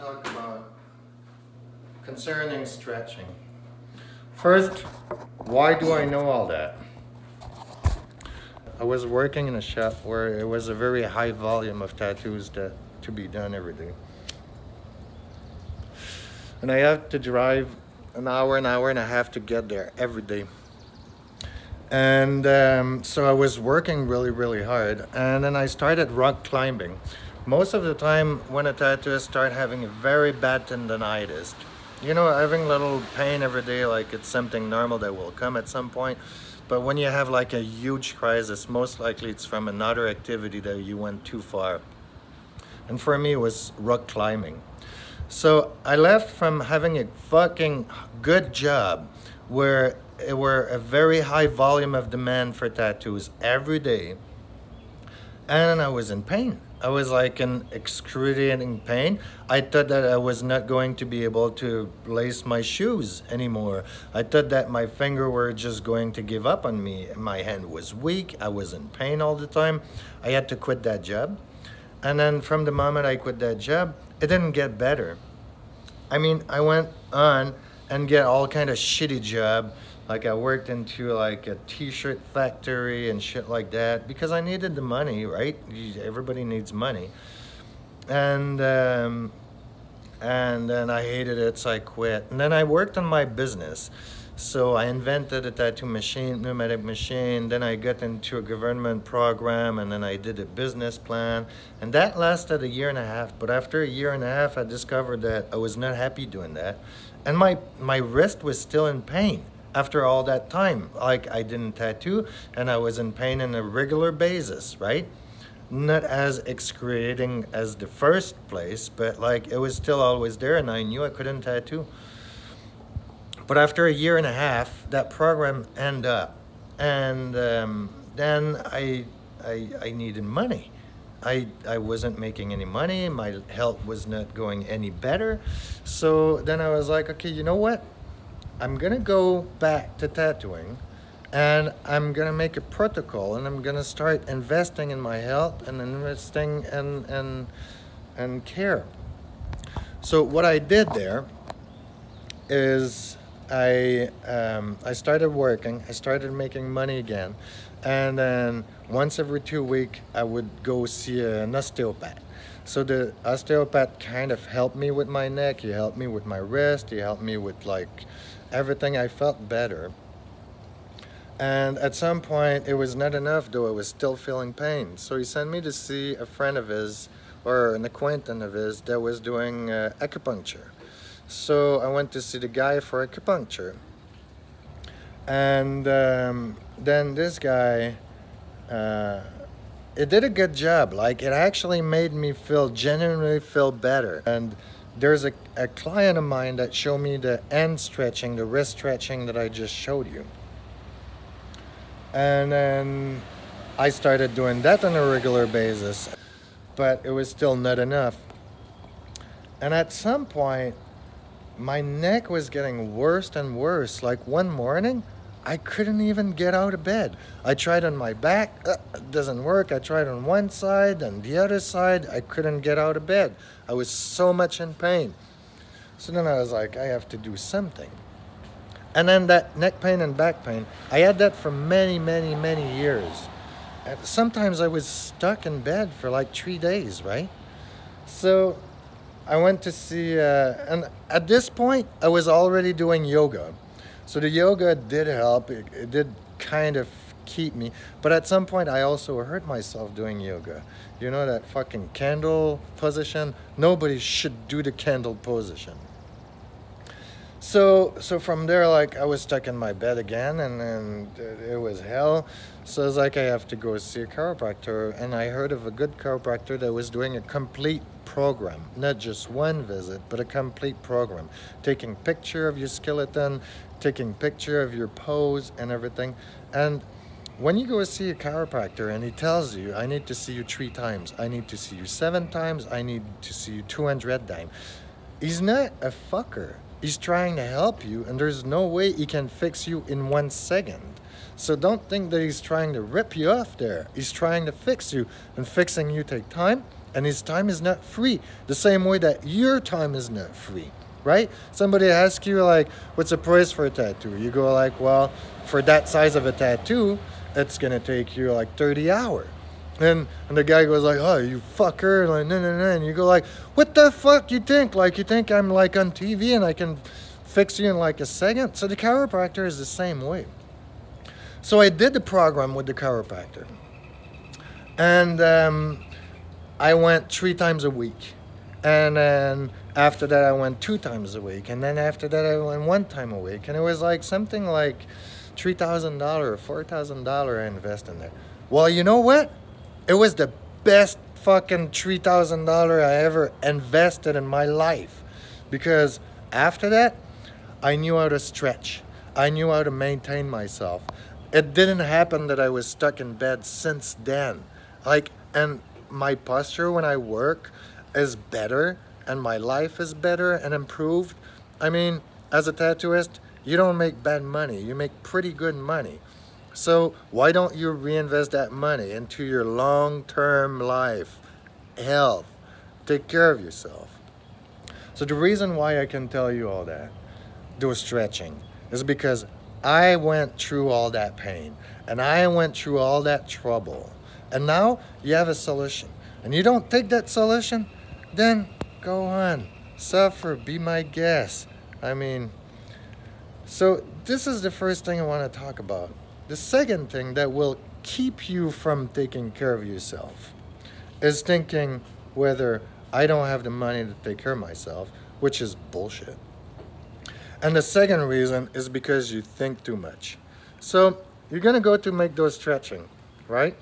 to talk about concerning stretching. First, why do I know all that? I was working in a shop where it was a very high volume of tattoos that to be done every day. And I had to drive an hour and a half to get there every day. And so I was working really hard, and then I started rock climbing. Most of the time when a tattooist starts having a very bad tendonitis, you know, having little pain every day, like it's something normal that will come at some point. But when you have like a huge crisis, most likely it's from another activity that you went too far. And for me, it was rock climbing. So I left from having a fucking good job where it were a very high volume of demand for tattoos every day, and I was in pain. I was like in excruciating pain. I thought that I was not going to be able to lace my shoes anymore. I thought that my finger were just going to give up on me. My hand was weak. I was in pain all the time. I had to quit that job. And then from the moment I quit that job, it didn't get better. I mean, I went on and get all kind of shitty job. Like I worked into like a t-shirt factory and shit like that because I needed the money, right? Everybody needs money. And then I hated it, so I quit. And then I worked on my business. So I invented a tattoo machine, pneumatic machine. Then I got into a government program, and then I did a business plan. And that lasted a year and a half. But after a year and a half, I discovered that I was not happy doing that. And my wrist was still in pain. After all that time, like I didn't tattoo and I was in pain on a regular basis, right? Not as excruciating as the first place, but like it was still always there and I knew I couldn't tattoo. But after a year and a half, that program ended up, and then I needed money. I wasn't making any money, my health was not going any better. So then I was like, okay, you know what? I'm gonna go back to tattooing and I'm gonna make a protocol and I'm gonna start investing in my health and investing in care. So what I did there is I started working, I started making money again, and then once every 2 weeks I would go see an osteopath. So the osteopath kind of helped me with my neck, he helped me with my wrist, he helped me with like everything. I felt better. And at some point it was not enough though, I was still feeling pain. So he sent me to see a friend of his or an acquaintance of his that was doing acupuncture. So I went to see the guy for acupuncture. And then this guy, it did a good job. Like it actually made me genuinely feel better. And there's a client of mine that showed me the end stretching, the wrist stretching that I just showed you. And then I started doing that on a regular basis, but it was still not enough. And at some point, my neck was getting worse and worse. Like one morning, I couldn't even get out of bed. I tried on my back, it doesn't work. I tried on one side and the other side, I couldn't get out of bed. I was so much in pain. So then I was like, I have to do something. And then that neck pain and back pain, I had that for many years. And sometimes I was stuck in bed for like 3 days, right? So I went to see, and at this point, I was already doing yoga. So the yoga did help, it did kind of keep me, but at some point I also hurt myself doing yoga. You know that fucking candle position? Nobody should do the candle position. So from there, like I was stuck in my bed again and it was hell. So I was like, I have to go see a chiropractor, and I heard of a good chiropractor that was doing a complete program, not just one visit, but a complete program, taking picture of your skeleton, taking picture of your pose and everything. And when you go see a chiropractor and he tells you, I need to see you 3 times, I need to see you 7 times, I need to see you 200 times, he's not a fucker. He's trying to help you, and there's no way he can fix you in 1 second. So don't think that he's trying to rip you off there. He's trying to fix you, and fixing you take time, And his time is not free. The same way that your time is not free, right? Somebody asks you like, what's the price for a tattoo? You go like, well, for that size of a tattoo, it's gonna take you like 30 hours. And the guy goes like, oh, you fucker, like, no, no, no. And you go like, what the fuck you think? Like, you think I'm like on TV and I can fix you in like a second? So the chiropractor is the same way. So I did the program with the chiropractor. And I went 3 times a week. And then after that, I went 2 times a week. And then after that, I went 1 time a week. And it was like something like $3,000 or $4,000 I invested in there. Well, you know what? It was the best fucking $3,000 I ever invested in my life. Because after that, I knew how to stretch. I knew how to maintain myself. It didn't happen that I was stuck in bed since then. Like, and my posture when I work is better, and my life is better and improved. I mean, as a tattooist, you don't make bad money. You make pretty good money. So why don't you reinvest that money into your long-term life, health, take care of yourself? So the reason why I can tell you all that, do stretching, is because I went through all that pain and I went through all that trouble. And now you have a solution. And you don't take that solution, then go on, suffer, be my guest. I mean, so this is the first thing I want to talk about. The second thing that will keep you from taking care of yourself is thinking whether I don't have the money to take care of myself, which is bullshit. And the second reason is because you think too much. So you're gonna go to make those stretching, right?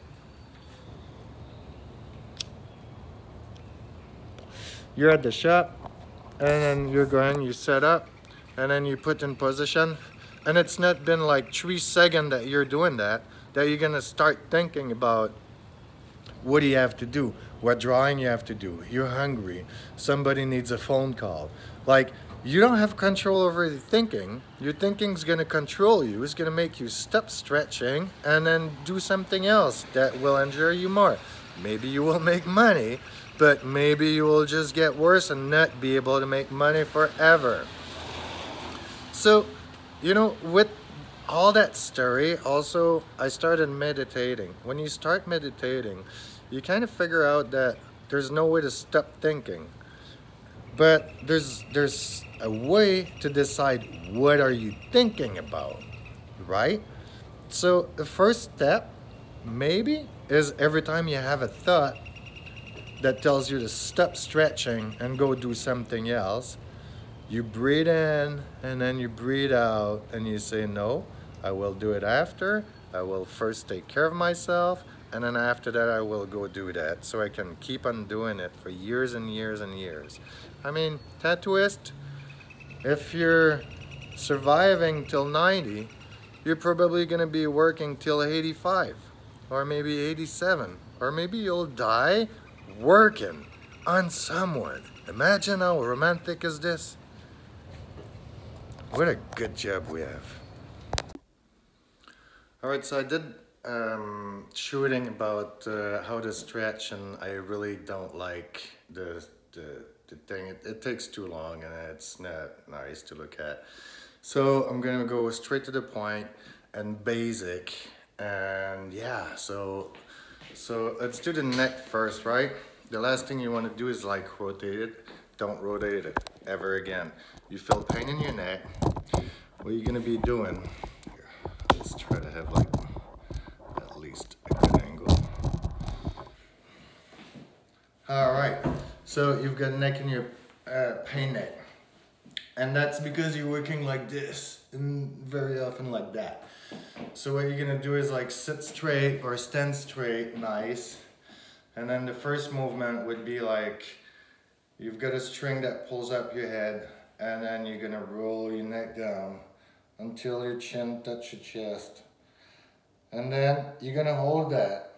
You're at the shop, and then you're going, you set up, and then you put in position. And it's not been like 3 seconds that you're doing that you're gonna start thinking about what do you have to do, what drawing you have to do. You're hungry, somebody needs a phone call. Like, you don't have control over your thinking. Your thinking's gonna control you. It's gonna make you stop stretching and then do something else that will injure you more. Maybe you will make money, but maybe you will just get worse and not be able to make money forever. So, you know, with all that story, also, I started meditating. When you start meditating, you kind of figure out that there's no way to stop thinking. But there's a way to decide what are you thinking about, right? So the first step, maybe, is every time you have a thought that tells you to stop stretching and go do something else, you breathe in and then you breathe out and you say, no, I will do it after. I will first take care of myself, and then after that I will go do that, so I can keep on doing it for years and years and years. I mean, tattooist, if you're surviving till 90, you're probably gonna be working till 85, or maybe 87, or maybe you'll die working on someone. Imagine how romantic is this? What a good job we have. All right, so I did shooting about how to stretch, and I really don't like the thing. It takes too long and it's not nice to look at. So I'm gonna go straight to the point and basic. And yeah, so let's do the neck first, right? The last thing you want to do is like rotate it. Don't rotate it ever again. You feel pain in your neck. What you're gonna be doing, here, let's try to have like at least a good angle. All right, so you've got neck in your pain neck. And that's because you're working like this and very often like that. So what you're gonna do is like sit straight or stand straight, nice. And then the first movement would be like, you've got a string that pulls up your head, and then you're gonna roll your neck down until your chin touches your chest. And then you're gonna hold that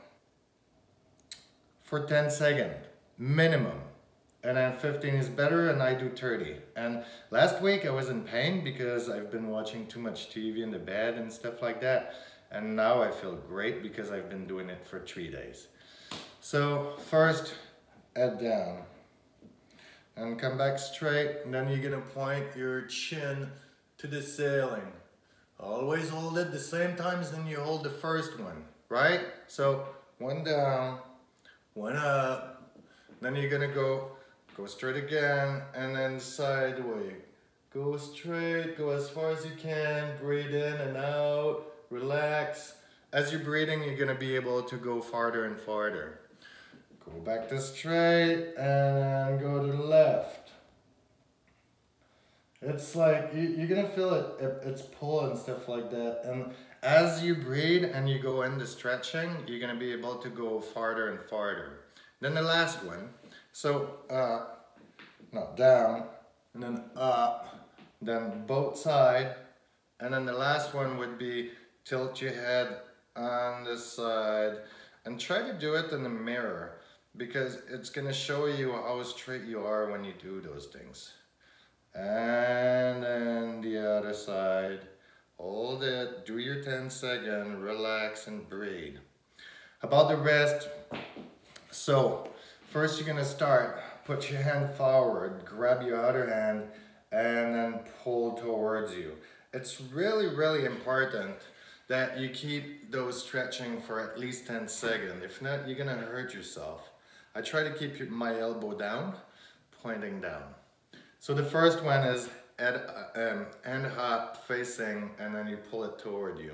for 10 seconds, minimum. And then 15 is better, and I do 30. And last week I was in pain because I've been watching too much TV in the bed and stuff like that. And now I feel great because I've been doing it for 3 days. So first, head down. And come back straight, and then you're gonna point your chin to the ceiling. Always hold it the same time as then you hold the first one, right? So one down, one up, then you're gonna go straight again, and then sideways. Go straight, go as far as you can, breathe in and out, relax. As you're breathing, you're gonna be able to go farther and farther. Go back to straight, and then go to the left. It's like, you're gonna feel it's pull and stuff like that. And as you breathe and you go into stretching, you're gonna be able to go farther and farther. Then the last one, so, no, down, and then up, then both side, and then the last one would be tilt your head on the side, and try to do it in the mirror, because it's gonna show you how straight you are when you do those things. And then the other side, hold it, do your 10-second, relax and breathe. About the rest, so first you're gonna start, put your hand forward, grab your other hand, and then pull towards you. It's really, really important that you keep those stretching for at least 10 seconds. If not, you're gonna hurt yourself. I try to keep my elbow down, pointing down. So the first one is hand hop facing, and then you pull it toward you.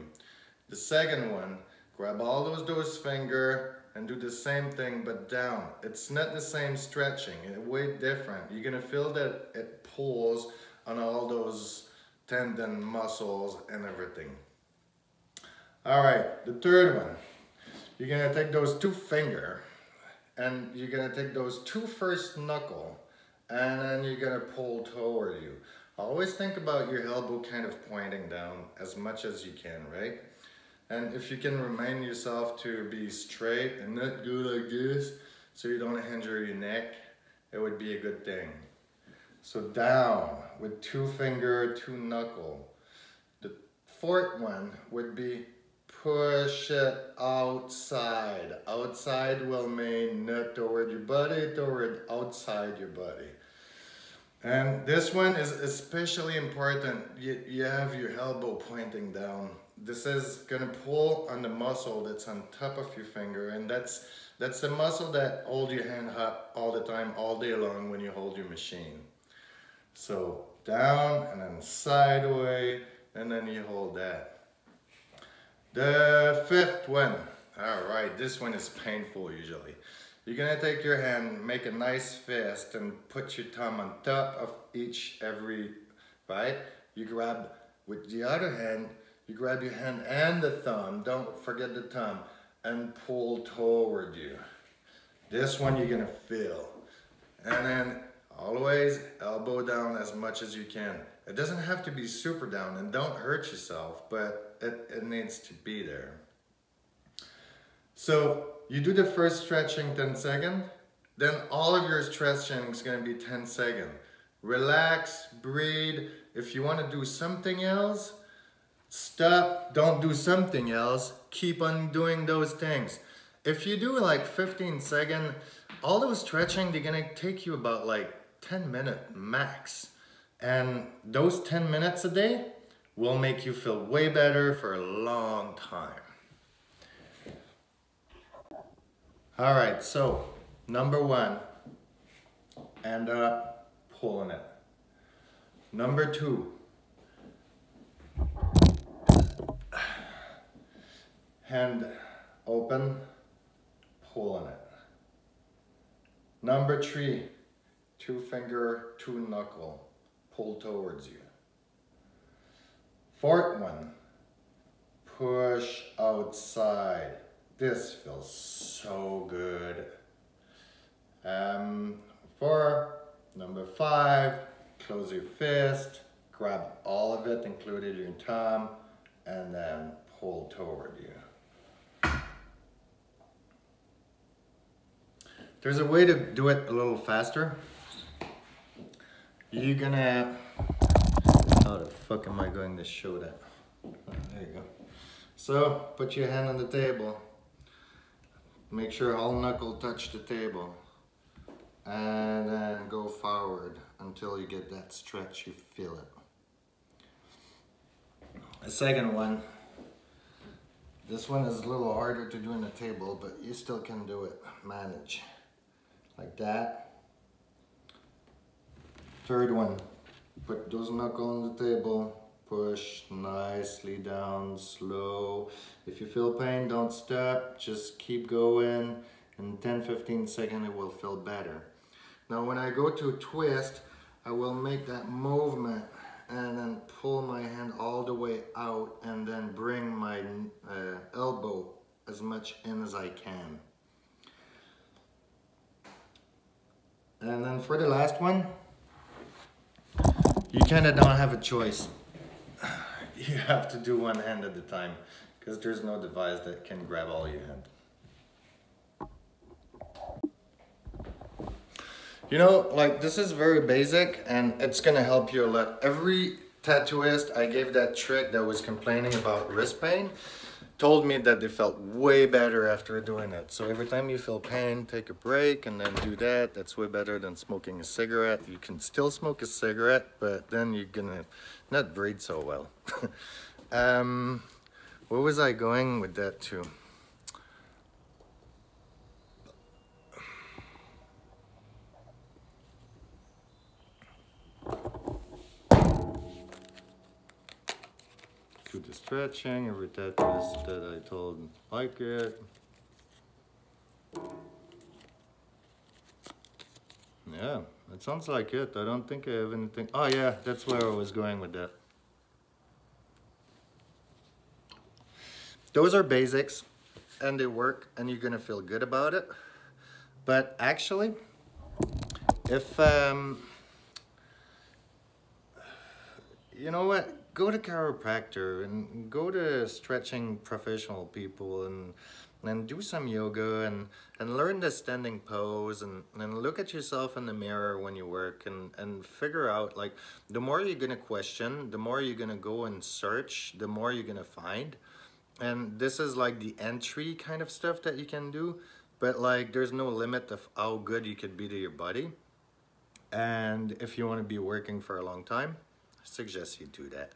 The second one, grab all those fingers and do the same thing but down. It's not the same stretching, it's way different. You're gonna feel that it pulls on all those tendon muscles and everything. All right, the third one, you're gonna take those two fingers and you're gonna take those two first knuckle, and then you're gonna pull toward you. Always think about your elbow kind of pointing down as much as you can, right? And if you can remind yourself to be straight and not go like this so you don't injure your neck, it would be a good thing. So down with two finger, two knuckle. The fourth one would be push it outside. Outside will mean not toward your body, toward outside your body. And this one is especially important. You have your elbow pointing down. This is gonna pull on the muscle that's on top of your finger, and that's the muscle that holds your hand up all the time, all day long when you hold your machine. So down and then sideways, and then you hold that. The fifth one, all right, this one is painful usually. You're gonna take your hand, make a nice fist, and put your thumb on top of right? You grab, with the other hand, you grab your hand and the thumb, don't forget the thumb, and pull toward you. This one you're gonna feel. And then always elbow down as much as you can. It doesn't have to be super down, and don't hurt yourself, but it needs to be there. So you do the first stretching 10 seconds, then all of your stretching is gonna be 10 seconds. Relax, breathe. If you wanna do something else, stop, don't do something else, keep on doing those things. If you do like 15 seconds, all those stretching, they're gonna take you about like 10 minutes max. And those 10 minutes a day will make you feel way better for a long time. All right, so number one, end up pulling it. Number two, hand open, pulling it. Number three, two finger, two knuckle, pull towards you. Fourth one, push outside. This feels so good. Number five, close your fist, grab all of it, including your thumb, and then pull toward you. There's a way to do it a little faster. You're gonna, how the fuck am I going to show that? Oh, there you go. So, put your hand on the table. Make sure all knuckle touch the table. and then go forward until you get that stretch, you feel it. The second one, this one is a little harder to do in the table, but you still can do it. Manage. Like that. Third one, put those knuckles on the table, push nicely down, slow. If you feel pain, don't stop, just keep going. In 10-15 seconds, it will feel better. Now when I go to twist, I will make that movement and then pull my hand all the way out and then bring my elbow as much in as I can. And then for the last one, you kind of don't have a choice. You have to do one hand at a time because there's no device that can grab all your hand. You know, like this is very basic and it's gonna help you a lot. Every tattooist I gave that trick that was complaining about wrist pain told me that they felt way better after doing it. So every time you feel pain, take a break and then do that. That's way better than smoking a cigarette. You can still smoke a cigarette, but then you're gonna not breathe so well. Where was I going with that too? Do the stretching, every tattooist that I told like it. Yeah, it sounds like it. I don't think I have anything. Oh yeah, that's where I was going with that. Those are basics and they work and you're gonna feel good about it. But actually, if, you know what? Go to chiropractor and go to stretching professional people and do some yoga and learn the standing pose and look at yourself in the mirror when you work and figure out, like, the more you're gonna question, the more you're gonna go and search, the more you're gonna find. And this is like the entry kind of stuff that you can do, but like there's no limit of how good you could be to your body. And if you want to be working for a long time, I suggest you do that.